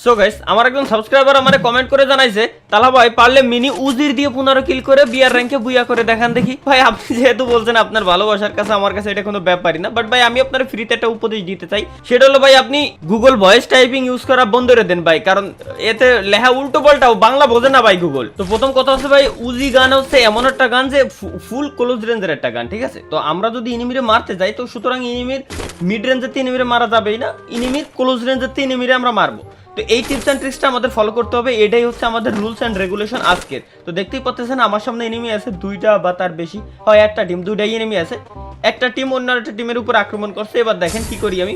So guys আমার একজন subscriber আমারে কমেন্ট করে জানাইছে তালা ভাই পারলে মিনি উজির দিয়ে 15 কিল করে বিয়ার র‍্যাঙ্কে বুইয়া করে দেখান দেখি। ভাই আপনি যেহেতু বলছেন আপনার ভালোবাসার কাছে আমার কাছে এটা কোনো ব্যাপারই না, বাট ভাই আমি আপনার ফ্রিতে একটা উপদেশ দিতে চাই, সেটা হলো ভাই আপনি গুগল ভয়েস টাইপিং ইউজ করা বন্ধ করে দেন ভাই, কারণ এতে লেখা উল্টো পাল্টাও বাংলা বোঝে না ভাই গুগল। তো প্রথম কথা হচ্ছে ভাই উজি গান হচ্ছে এমন একটা গান যে ফুল ক্লোজ রেঞ্জের একটা গান, ঠিক আছে? তো আমরা যদি ইনিমিরে মারতে যাই তো সুতরাং ইনিমির মিড রেঞ্জের ইনিমিরে মারা যাবেই না, ইনিমির ক্লোজ রেঞ্জের ইনিমিরে আমরা মারবো। তো এই টিপস এন্ড ট্রিক্সটা আমাদের ফলো করতে হবে, এটাই হচ্ছে আমাদের রুলস এন্ড রেগুলেশন আজকের। তো দেখতেই পাচ্ছেন আমার সামনে এনিমি আছে দুইটা বা তার বেশি, হয় একটা টিম, দুইটাই এনিমি আছে। একটা টিম অন্য একটা টিমের উপর আক্রমণ করছে। এবার দেখেন কি করি আমি।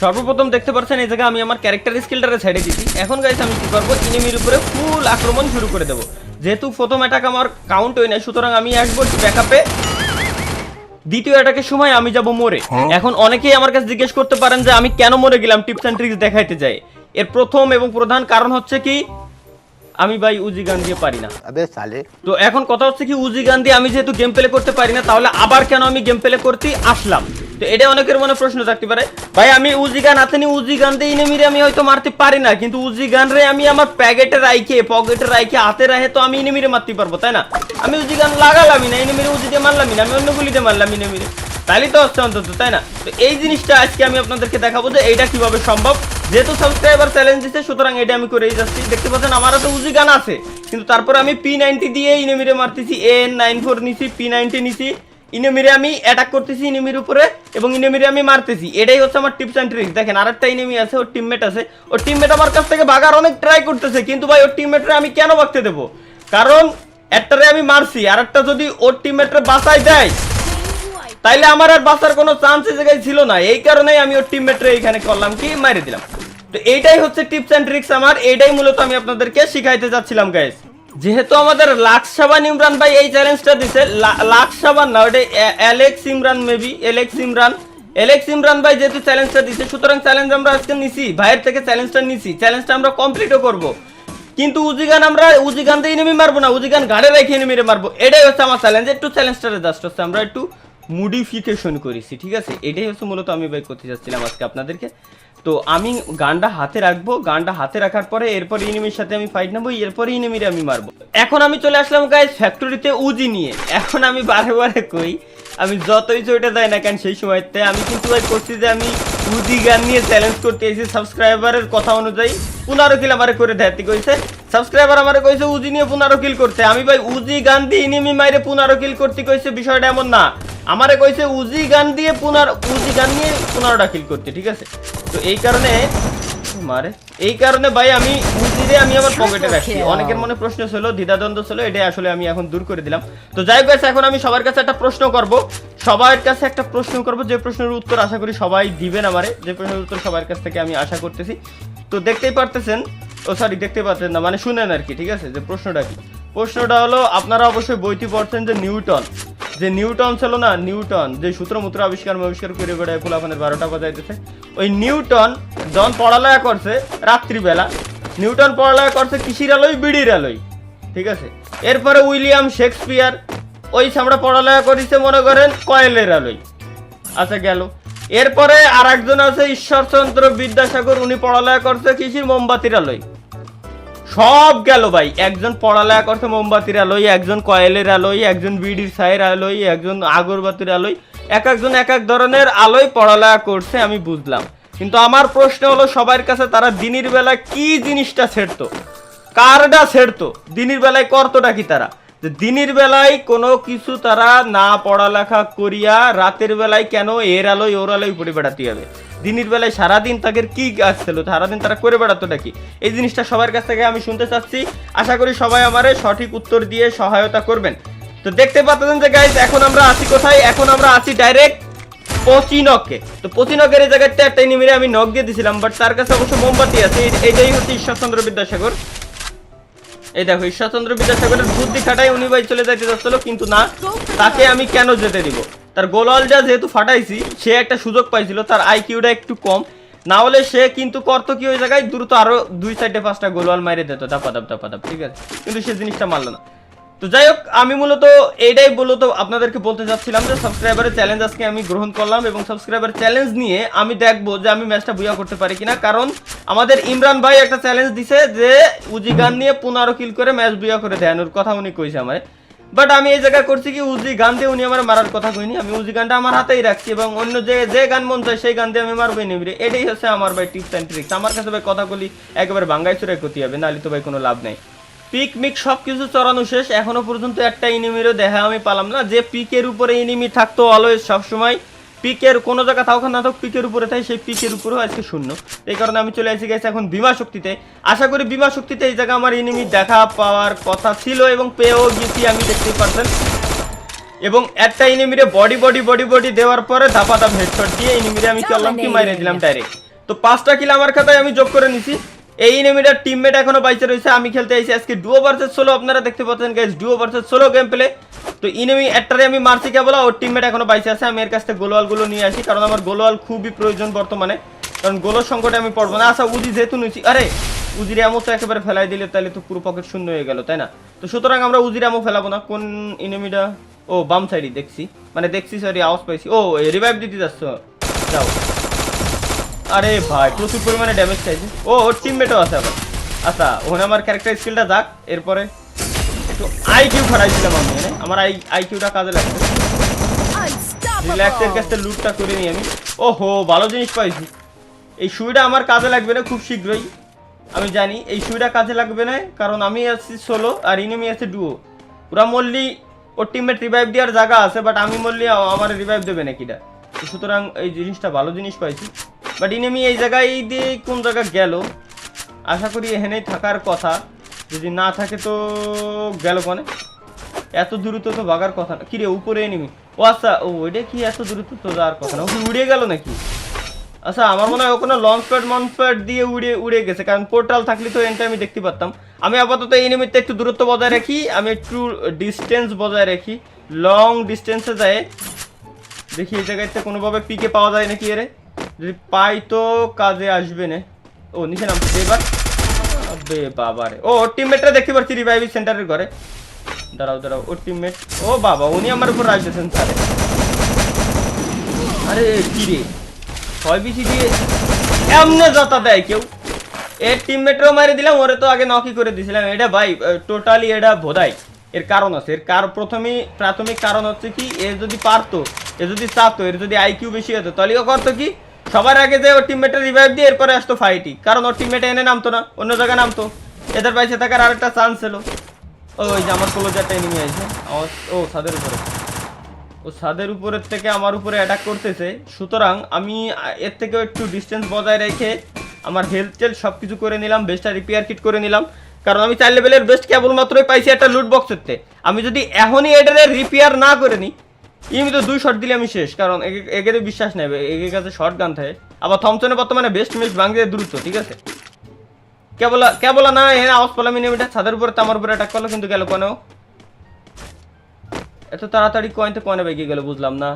সর্বপ্রথম দেখতে পাচ্ছেন এই জায়গায় আমি আমার ক্যারেক্টার স্কিলটারে ছেড়ে দিচ্ছি। এখন গাইস আমি কি করবো, এনিমির উপরে ফুল আক্রমণ শুরু করে দেবো। যেহেতু প্রথম অ্যাটাক আমার কাউন্ট হয় না, সুতরাং আমি আসবো ব্যাকআপে। দ্বিতীয় অ্যাটাকের সময় আমি যাব মরে। এখন অনেকেই আমার কাছে জিজ্ঞেস করতে পারেন যে আমি কেন মরে গেলাম টিপস এন্ড ট্রিক্স দেখাইতে যাই। এর প্রথম এবং প্রধান কারণ হচ্ছে কি, আমি ভাই উজি গান দিয়ে পারি না। তো এখন কথা হচ্ছে কি, উজি গান দিয়ে আমি যেহেতু গেম প্লে করতে পারি না, তাহলে আবার কেন আমি গেম প্লে করতে আসলাম? তো এটা অনেকের মনে প্রশ্ন থাকতে পারে, ভাই আমি উজি গান হাতে নিয়ে উজি গান দিয়ে ইনেমিরে আমি হয়তো মারতে পারি না, কিন্তু উজি গান রে আমি আমার পকেটে রাইখে হাতে রাখে তো আমি ইনেমিরে মারতে পারবো, তাই না? আমি উজি গান লাগালামই না, ইনেমিরে উজি দিয়ে মারলামই না, আমি অন্য গুলি দিয়ে মারলাম ইনেমিরে, তাইলে তো হচ্ছে অন্তত, তাই না? তো এই জিনিসটা আজকে আমি আপনাদেরকে দেখাবো যে এইটা কিভাবে সম্ভব। যেহেতু সাবস্ক্রাইবার চ্যালেঞ্জ দিচ্ছে সুতরাং এটা আমি করেই যাচ্ছি। দেখতে পাচ্ছেন আমার তো উজি গান আছে, কিন্তু তারপর আমি P90 দিয়ে ইনেমিরে মারতেছি, AN94 নিছি, P90 নিছি, ইনেমিরে আমি অ্যাটাক করতেছি ইনেমির উপরে এবং ইনেমিরে আমি মারতেছি। এটাই হচ্ছে আমার টিপস এন্ড ট্রিক্স। দেখেন আরেকটা ইনেমি আছে, ওর টিমমেট আছে, ওর টিমমেট আমার কাছ থেকে ভাগার অনেক ট্রাই করতেছে, কিন্তু ভাই ওর টিমমেটরে আমি কেন ভাগতে দেবো? কারণ একটারে আমি মারছি, আরেকটা যদি ওর টিমমেটরে বাঁচাই দেয় তাইলে আমার আর বাঁচার কোনো চান্স এই জায়গায় ছিল না। এই কারণেই আমি ওর টিমমেটরে এখানে করলাম কি, মারি দিলাম। তো এইটাই হচ্ছে টিপস এন্ড ট্রিক্স আমার, এইটাই মূলত আমি আপনাদেরকে শিখাইতে যাচ্ছিলাম গাইস। যেহেতু আমাদের লাক্সাবান ইমরান ভাই এই চ্যালেঞ্জটা দিছে, লাক্সাবান না, ওটা Alex Imran, maybe Alex Imran ভাই যেহেতু চ্যালেঞ্জটা দিছে, সুতরাং চ্যালেঞ্জ আমরা আজকে নিছি, ভাইয়ের থেকে চ্যালেঞ্জটা নিছি, চ্যালেঞ্জটা আমরা কমপ্লিটও করব। কিন্তু আমরা উজি গান দিয়ে এনিমি মারবো না, উজি গান গাড়ে রেখে এনিমিরে মারবো, এটাই হচ্ছে আমার চ্যালেঞ্জ। একটু চ্যালেঞ্জটারে জাস্ট হচ্ছে আমরা একটু মডিফিকেশন করেছি, ঠিক আছে? এটাই হচ্ছে মূলত আমি ভাই করতে যাচ্ছিলাম আজকে আপনাদেরকে। তো আমি গানটা হাতে রাখবো, গানটা হাতে রাখার পরে এরপর এনিমির সাথে আমি ফাইট নেবো, এরপরে এনিমিরে আমি মারবো। এখন আমি চলে আসলাম গাইস ফ্যাক্টরিতে উজি নিয়ে। এখন আমি বারে বারে কই, আমি যতই চইটা দেয় না কেন সেই সময়তে আমি কিন্তু ভাই করছি যে আমি উজি গান নিয়ে চ্যালেঞ্জ করতে এসেছি। সাবস্ক্রাইবারের কথা অনুযায়ী 15 কিল আমারে করে দেখাতে কইছে, সাবস্ক্রাইবার আমারে কইছে উজি নিয়ে 15 কিল করতে। আমি ভাই উজি গান দিয়ে এনিমি মাইরে 15 কিল করতে কইছে, বিষয়টা এমন না। আমারে কইছে উজি গান নিয়ে 15টা কিল করতে, ঠিক আছে? তো এই কারণে ভাই আমি উজিরে আমি আমার পকেটে রাখছি। অনেকের মনে প্রশ্ন ছিল, দ্বিধাদ্বন্দ্ব ছিল, এটা আসলে আমি এখন দূর করে দিলাম। তো যাই হোক গাইস, এখন আমি সবার কাছে একটা প্রশ্ন করব, যে প্রশ্নের উত্তর আশা করি সবাই দিবেন আমারে, যে প্রশ্নের উত্তর সবার কাছ থেকে আমি আশা করতেছি। তো দেখতেই পাচ্ছেন না, মানে শুনেন আর কি, ঠিক আছে? যে প্রশ্নটা কি, প্রশ্নটা হলো আপনারা অবশ্যই বইতে পড়ছেন যে নিউটন ছিল না, নিউটন যে সূত্র আবিষ্কার করে বেড়ায় ফুলাফানের 12টা বাজাইতেছে, ওই নিউটন যখন পড়ালেখা করছে রাত্রিবেলা, নিউটন পড়ালেখা করছে কিসির আলোয়, বিড়ির আলোয়, ঠিক আছে? এরপরে উইলিয়াম শেক্সপিয়ার ওই আমরা পড়ালেখা করেছে মনে করেন কয়েলের আলোয়। আচ্ছা গেল। এরপরে আর একজন আছে ঈশ্বরচন্দ্র বিদ্যাসাগর, উনি পড়ালেখা করছে কিসির, মোমবাতির আলোয়। সব গেল ভাই, একজন পড়ালেখা করছে মোমবাতির আলোয়, একজন কয়েলের আলোয়, একজন বিড়ির ছাইয়ের আলোয়, একজন আগরবাতির আলোয়, একজন এক এক ধরনের আলোয় পড়ালেখা করছে, আমি বুঝলাম। কিন্তু আমার প্রশ্ন হলো সবার কাছে, তারা দিনের বেলা কি জিনিসটা ছেড়তো, কারটা ছেড়তো, দিনের বেলায় করতোটা কি তারা? যে দিনের বেলায় কোনো কিছু তারা না পড়ালেখা করিয়া রাতের বেলায় কেন এর আলোয় ওর আলোয় উপরে বেড়াতে হবে? দিনের বেলায় সারাদিন তাদের কি কাজ ছিল, সারাদিন তারা করে বেড়াতোটা কি? এই জিনিসটা সবার কাছ থেকে আমি শুনতে চাচ্ছি। আশা করি সবাই আমারে সঠিক উত্তর দিয়ে সহায়তা করবেন। তো দেখতে পাচ্ছেন যে গাইস এখন আমরা আছি কোথায়, এখন আমরা আছি ডাইরেক্ট পচিনকে। তো পচিনকের এই জায়গাটা একটা এনিমিরে আমি নক দিয়ে দিয়েছিলাম, বাট তার কাছে অবশ্য মোমবাতি আছে। এইটাই হচ্ছে ঈশ্বরচন্দ্র বিদ্যাসাগর। এই দেখো ঈশ্বরচন্দ্র বিদ্যাসাগরের বুদ্ধি খাটাই উনি ভাই চলে যাইতে যাচ্ছিল, কিন্তু না, তাকে আমি কেন যেতে দিব? তার গোলওয়ালটা যেহেতু ফাটাইছি, সে একটা সুযোগ পাইছিল, তার আইকিউটা একটু কম, না হলে সে কিন্তু করতো কি ওই জায়গায় দ্রুত আরো 2 সাইডে 5টা গোলওয়াল মাইরে দিত, দাপাদাপ, ঠিক আছে? কিন্তু সে জিনিসটা মারলো না। তো যাই হোক, আমি মূলত এইটাই মূলত আপনাদেরকে বলতে চাচ্ছিলাম যে সাবস্ক্রাইবারের চ্যালেঞ্জ আজকে আমি গ্রহণ করলাম, এবং সাবস্ক্রাইবার চ্যালেঞ্জ নিয়ে আমি দেখবো যে আমি ম্যাচটা বুয়া করতে পারি কিনা। কারণ আমাদের ইমরান ভাই একটা চ্যালেঞ্জ দিছে যে উজি গান নিয়ে 15 কিল করে ম্যাচ বুয়া করে দেন, ওর কথা উনি কইছে আমায়। বাট আমি এই জায়গায় করছি কি, উজি গান দিয়ে উনি আমার মারার কথা কইনি, আমি উজি গানটা আমার হাতেই রাখছি, এবং অন্য যে গান মন চায় সেই গান দিয়ে আমি মারবই নিবি। এটাই হচ্ছে আমার ভাই টিপস অ্যান্ড ট্রিক্স। আমার কাছে ভাই কথাগুলি একেবারে ভাঙ্গাই চুরাই করতে হবে, নাহলে তো ভাই কোনো লাভ নাই। পিক মিক সবকিছু চড়ানো শেষ, এখনো পর্যন্ত একটা এনিমিরও দেখা আমি পালাম না। যে পিকের উপরে এনিমি থাকতো অলওয়েজ সবসময়, পিকের কোনো জায়গা থাকুক না থাকুক পিকের উপরে থাকে, সেই পিকের উপরেও আজকে শূন্য। এই কারণে আমি চলে আসি গেছি এখন বিমা শক্তিতে। আশা করি বিমা শক্তিতে এই জায়গায় আমার এনিমি দেখা পাওয়ার কথা ছিল, এবং পেয়েও গেছি আমি, দেখতেই পারছেন। এবং একটা এনিমিরে বডি দেওয়ার পরে ধাপা ধাপ হেডশট দিয়ে এনিমিরে আমি করলাম কি, মাইরে দিলাম ডাইরেক্ট। তো 5টা কিল আমার খাতায় আমি যোগ করে নিছি। এই এনিমিটার টিমমেট এখনো বাইচে রয়েছে। আমি খেলতে আইছি আজকে ডুও ভার্সেস সোলো, আপনারা দেখতে পাচ্ছেন guys, duo versus solo game play. তো এনিমি একটারে আমি মারছি কেবল, ওর টিমমেট এখনো বাইচে আছে। আমি এর কাছ থেকে গোলওয়ালগুলো নিয়ে আসি, কারণ আমার গোলওয়াল খুবই প্রয়োজন বর্তমানে, কারণ গোলোর সংকটে আমি পড়বো না। আচ্ছা উজি যেহেতু নিচ্ছি, আরে উজির এমো তো একেবারে ফেলাই দিলে তাহলে তো পুরো পকেট শূন্য হয়ে গেল, তাই না? তো সুতরাং আমরা উজির এমো ফেলাবো না। কোন এনিমিটা? ও বাম সাইডই দেখছি, মানে দেখছি, সরি আওয়াজ পাইছি। ও রিভাইভ দিতে যাচ্ছ, যাও। আরে ভাই প্রচুর পরিমাণে ড্যামেজ খাইছে। ও ওর টিমমেটও আছে আবার। আচ্ছা ওখানে আমার ক্যারেক্টার স্কিলটা যাক, এরপরে একটু আইকিউ খাটাইছিলাম আমি, মানে আমার আইকিউটা কাজে লাগছে। রিল্যাক্সের কাছে লুটটা করে নিই আমি। ওহো ভালো জিনিস পাইছি। এই সুইটা আমার কাজে লাগবে না খুব শীঘ্রই, আমি জানি এই সুইটা কাজে লাগবে না, কারণ আমি আছি সোলো আর ইনিমি আছে ডুও। ওরা মল্লি ওর টিমমেট রিভাইভ দেওয়ার জায়গা আছে, বাট আমি মল্লি আমার রিভাইভ দেবে না কিটা। সুতরাং এই জিনিসটা ভালো জিনিস পাইছি। বাট ইনিমি এই জায়গায় দিয়ে কোন জায়গা গেল, আশা করি এখানেই থাকার কথা, যদি না থাকে তো গেল কোনে। এত দ্রুত তো ভাগার কথা না। কিরে উপরে এনিমি? ও আচ্ছা, ও ওইটা কি এত দ্রুত তো যাওয়ার কথা না, ওকে উড়ে গেল নাকি? আচ্ছা আমার মনে হয় ওখানে লঞ্চ প্যাড দিয়ে উড়ে গেছে, কারণ পোর্টাল থাকলে তো এনটা আমি দেখতে পারতাম। আমি আপাতত এই এনিমিতে একটু দূরত্ব বজায় রাখি, আমি একটু ডিস্টেন্স বজায় রাখি, লং ডিস্টেন্সে যায়। দেখি এই জায়গাতে কোনোভাবে পিকে পাওয়া যায় নাকি, এরে যদি পাই তো কাজে আসবে না। ও নিচে নামছে এবার, আবে বাবারে। ও ওর টিমমেটটা দেখতে পাচ্ছি রিভাইভ সেন্টারের ঘরে। দাঁড়াও ওর টিমমেট, ও বাবা উনি আমার উপর রাখতেছেন স্যারে। আরে কি রে, 6 বিসি দিয়ে এমনে যতা দেয় কেউ? এর টিমমেটও মারি দিলাম, ওরে তো আগে নকি করে দিয়েছিলাম। এটা ভাই টোটালি এটা ভোদাই। এর কারণ আছে, এর প্রাথমিক কারণ হচ্ছে কি, এ যদি পারতো, এ যদি চাতো, এর যদি আইকিউ বেশি হতো, তাহলে ও করতো কি, সবার আগে যে ওর টিমমেটের রিভাইভ দিয়ে এরপরে আসতো ফাইটই, কারণ ওর টিমমেটে এনে নামতো না, অন্য জায়গায় নামতো। এদের বাইসে থাকার আরেকটা চান্স ছিল। ওই যে আমার ক্লোজারটা এনিমি আছে, ও ছাদের উপরে, ও ছাদের উপরের থেকে আমার উপরে অ্যাটাক করতেছে। সুতরাং আমি এর থেকে একটু ডিস্টেন্স বজায় রেখে আমার হেলথ টেল সব কিছু করে নিলাম, বেস্টটা রিপেয়ার কিট করে নিলাম, কারণ আমি 4 লেভেলের বেস্ট কেবলমাত্রই পাইছি একটা লুট বক্সেরতে। আমি যদি এখনই এটারে রিপেয়ার না করে নিই, আমি তো 2 শট দিলে আমি শেষ, কারণ একে বিশ্বাস নেবে, এগের কাছে শর্ট গান থাকে। আবার থমসনে বর্তমানে বেস্ট মিস ভাঙতে দ্রুত, ঠিক আছে। কেবল না এখানে আওয়াজ পেলাম, এটা ছাদের উপরে আমার উপরে অ্যাটাক করলো, কিন্তু গেল কোনেও এত তাড়াতাড়ি কোনে বেগে গেল বুঝলাম না।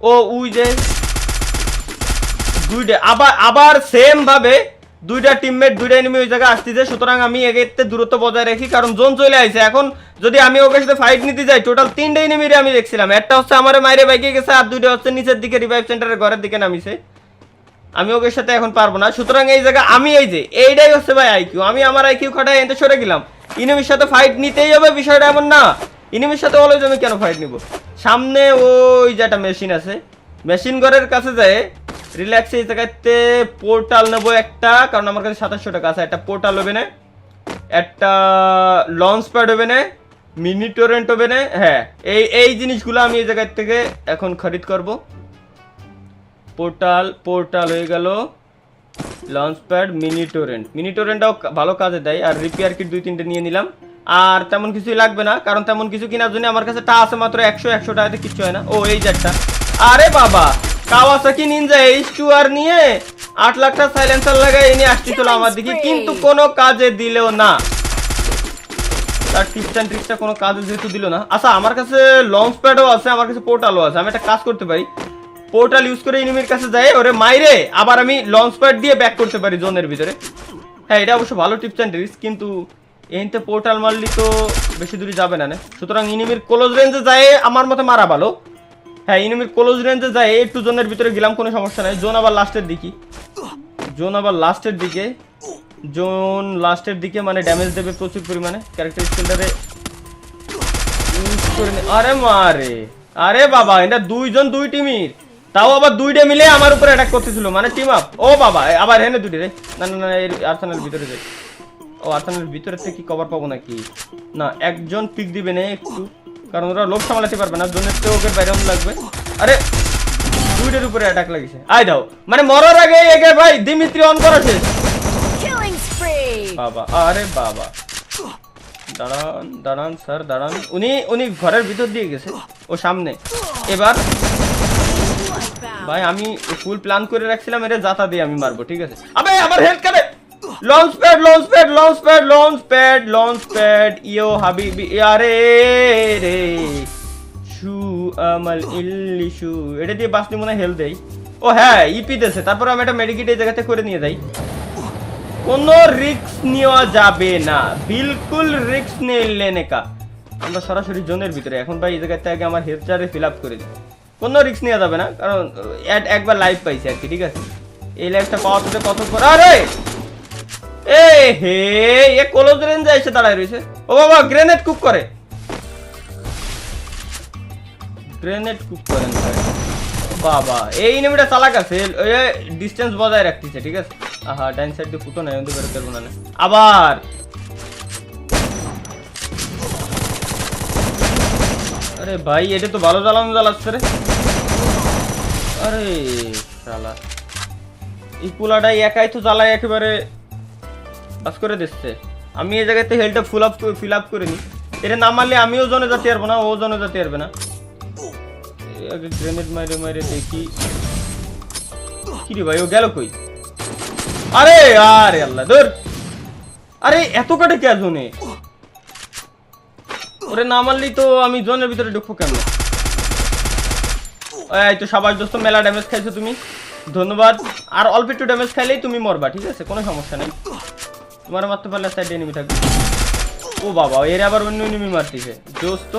ও উই যে দুইটা আবার সেম ভাবে দুইটা টিমমেট দুইটা এনিমি ওই জায়গায় আসতেছে। সুতরাং আমি এগেতে দূরত্ব বজায় রাখি, কারণ জোন চলে আসছে। এখন যদি আমি ওকে সাথে ফাইট নিতে যাই, টোটাল 3টা এনিমিরে আমি দেখছিলাম, একটা হচ্ছে আমার মাইরে বাইকে গেছে, আর 2টা হচ্ছে নিচের দিকে রিভাইভ সেন্টারের ঘরের দিকে নামিছে। আমি ওকে সাথে এখন পারবো না। সুতরাং এই জায়গা আমি এই যে এইটাই হচ্ছে ভাই আইকিউ, আমি আমার আইকিউ খাটাই এতে সরে গেলাম। এনিমির সাথে ফাইট নিতেই হবে, বিষয়টা এমন না। এনিমির সাথে অলওয়েজ আমি কেন ফাইট নিব? সামনে ওই যে একটা মেশিন আছে, মেশিন ঘরের কাছে যায় রিল্যাক্সে এই জায়গাতে পোর্টাল নেবো একটা, কারণ আমার কাছে 2700 টাকা আছে। একটা পোর্টাল হবে না, একটা লঞ্চ প্যাড হবে না, মিনি টোরেন্ট হবে না। হ্যাঁ এই জিনিসগুলো আমি এই জায়গার থেকে এখন খরিদ করব। পোর্টাল হয়ে গেল, লঞ্চ প্যাড, মিনি টোরেন্টটাও ভালো কাজে দেয়। আর রিপেয়ার কিট 2-3টে নিয়ে নিলাম। আর তেমন কিছুই লাগবে না, কারণ তেমন কিছু কেনার জন্য আমার কাছে টা আছে মাত্র 100 টাকাতে কিচ্ছু হয় না। ও এই যে একটা, আরে বাবা কাওয়াসাকি নিনজা H2R নিয়ে 8 লাখটা সাইলেন্সার লাগাই এনে আসছিল আমার দিকে, কিন্তু কোনো কাজে দিলেও না। তার টিপস অ্যান্ড ট্রিক্সটা কোনো কাজে যেহেতু দিল না। আচ্ছা আমার কাছে লঞ্চ প্যাডও আছে, আমার কাছে পোর্টালও আছে। আমি একটা কাজ করতে পারি, পোর্টাল ইউজ করে এনিমির কাছে যাই, ওরে মাইরে আবার আমি লঞ্চ প্যাড দিয়ে ব্যাক করতে পারি জোনের ভিতরে। হ্যাঁ এটা অবশ্য ভালো টিপস অ্যান্ড ট্রিক্স, কিন্তু এইতে পোর্টাল মারলি তো বেশি দূরে যাবে না, সুতরাং ইনিমির ক্লোজ রেঞ্জে যায় আমার মতে মারা ভালো। হ্যাঁ, ইনিমির ক্লোজ রেঞ্জে যায় একটু জোনের ভিতরে গেলাম, কোনো সমস্যা নাই। জোন আবার লাস্টের দিকে, জোন লাস্টের দিকে মানে ড্যামেজ দেবে প্রচুর পরিমাণে। ক্যারেক্টার স্কিলটারে ইউজ করে আরে মারে, আরে বাবা, এটা দুইজন দুই টিমির, তাও আবার দুইটা মিলে আমার উপরে অ্যাটাক করতেছিল, মানে টিম আপ। ও বাবা, আবার হেনে দুটি রে, না না না, আর্সেনাল ভিতরে যাই। ও আর্সেনাল ভিতরে থেকে কি কভার পাবো নাকি? না, একজন পিক দিবে না একটু, কারণ ওরা লোক সামলাতে পারবে না, জোনের তো ওকে বাইরে লাগবে। আরে দুইটার উপরে অ্যাটাক লাগিয়েছে, আই দাও, মানে মরার আগে একে ভাই দিমিত্রি অন করা শেষ। বাবা, আরে বাবা, দাঁড়ান দাঁড়ান স্যার দাঁড়ান, উনি ঘরের ভিতর দিয়ে গেছে, ও সামনে। এবার ভাই আমি ফুল প্ল্যান করে রাখছিলাম, এর জাতা দিয়ে আমি মারবো, ঠিক আছে? আবে আবার হেল্প করে, লঞ্চ প্যাড ইয়ো হাবিবি, আরে রে শু আমাল ইল্লি শু, এটা দিয়ে বাসনি মনে হেল্প দেই। ও হ্যাঁ, ইপি দেছে, তারপর আমি একটা মেডিকেট এই জায়গাতে করে নিয়ে যাই। কোনো রিস্ক নেওয়া যাবে না, বিলকুল রিস্ক নেই কা। আমরা সরাসরি জোনের ভিতরে এখন ভাই, এই জায়গাতে আগে আমার হেলথটারে ফিল আপ করে দিই। কোনো রিস্ক নেওয়া যাবে না, কারণ একবার লাইভ পাইছি আর কি, ঠিক আছে? এই লাইভটা পাওয়া তো কত পর, আরে এ হে, এ ক্লোজ রেঞ্জে এসে দাঁড়ায় রয়েছে। ও বাবা, গ্রেনেড কুক করেন বাবা, এই এনিমিটা চালাক আছে, ডিসটেন্স বজায় রাখতেছে, ঠিক আছে? আহা, ডাইন সাইড দিয়ে ফুটো নাই, ওদের বের করব না। আবার আরে ভাই, এটা তো ভালো জ্বালাচ্ছে রে। আরে শালা, এই পোলাটাই একাই তো জ্বালায় একেবারে বাস করে দিচ্ছে। আমি এই জায়গাতে হেলটা ফিল আপ করে নি, এটা না মারলে আমিও জনে যেতে পারবো না, ও জনে যেতে পারবে না। আগে গ্রেনেড মাইরে দেখি, কি রে ভাই, ও গেল কই? আরে আরে আল্লাহ ধর, আরে এত কাটে কে জোনে? ওরে না মারলি তো আমি জোনের ভিতরে ঢুকবো কেমন? এই তো সাবাস দোস্ত, মেলা ড্যামেজ খাইছো তুমি, ধন্যবাদ। আর অল্প একটু ড্যামেজ খাইলেই তুমি মরবা, ঠিক আছে? কোনো সমস্যা নেই, তোমার মারতে পারলে সাইডে এনিমি থাকবে। ও বাবা, এর আবার অন্য এনিমি মারতেছে, দোস্ত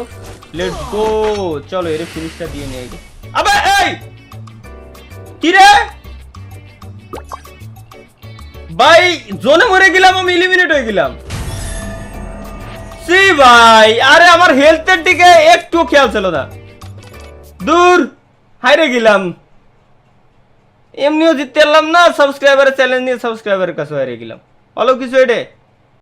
লেটস গো, চলো এর ফিনিশটা দিয়ে নিয়ে আগে। আবে এই কি রে ভাই, জোনে মরে গেলাম, আমি এলিমিনেট হয়ে গেলাম। সি ভাই, আরে আমার হেলথের দিকে একটু খেয়াল ছিল না, দূর হাইরে গেলাম। এমনিও জিততে পারলাম না, সাবস্ক্রাইবারের চ্যালেঞ্জ নিয়ে সাবস্ক্রাইবারের কাছে হারিয়ে গেলাম। হলো কিছু এটা।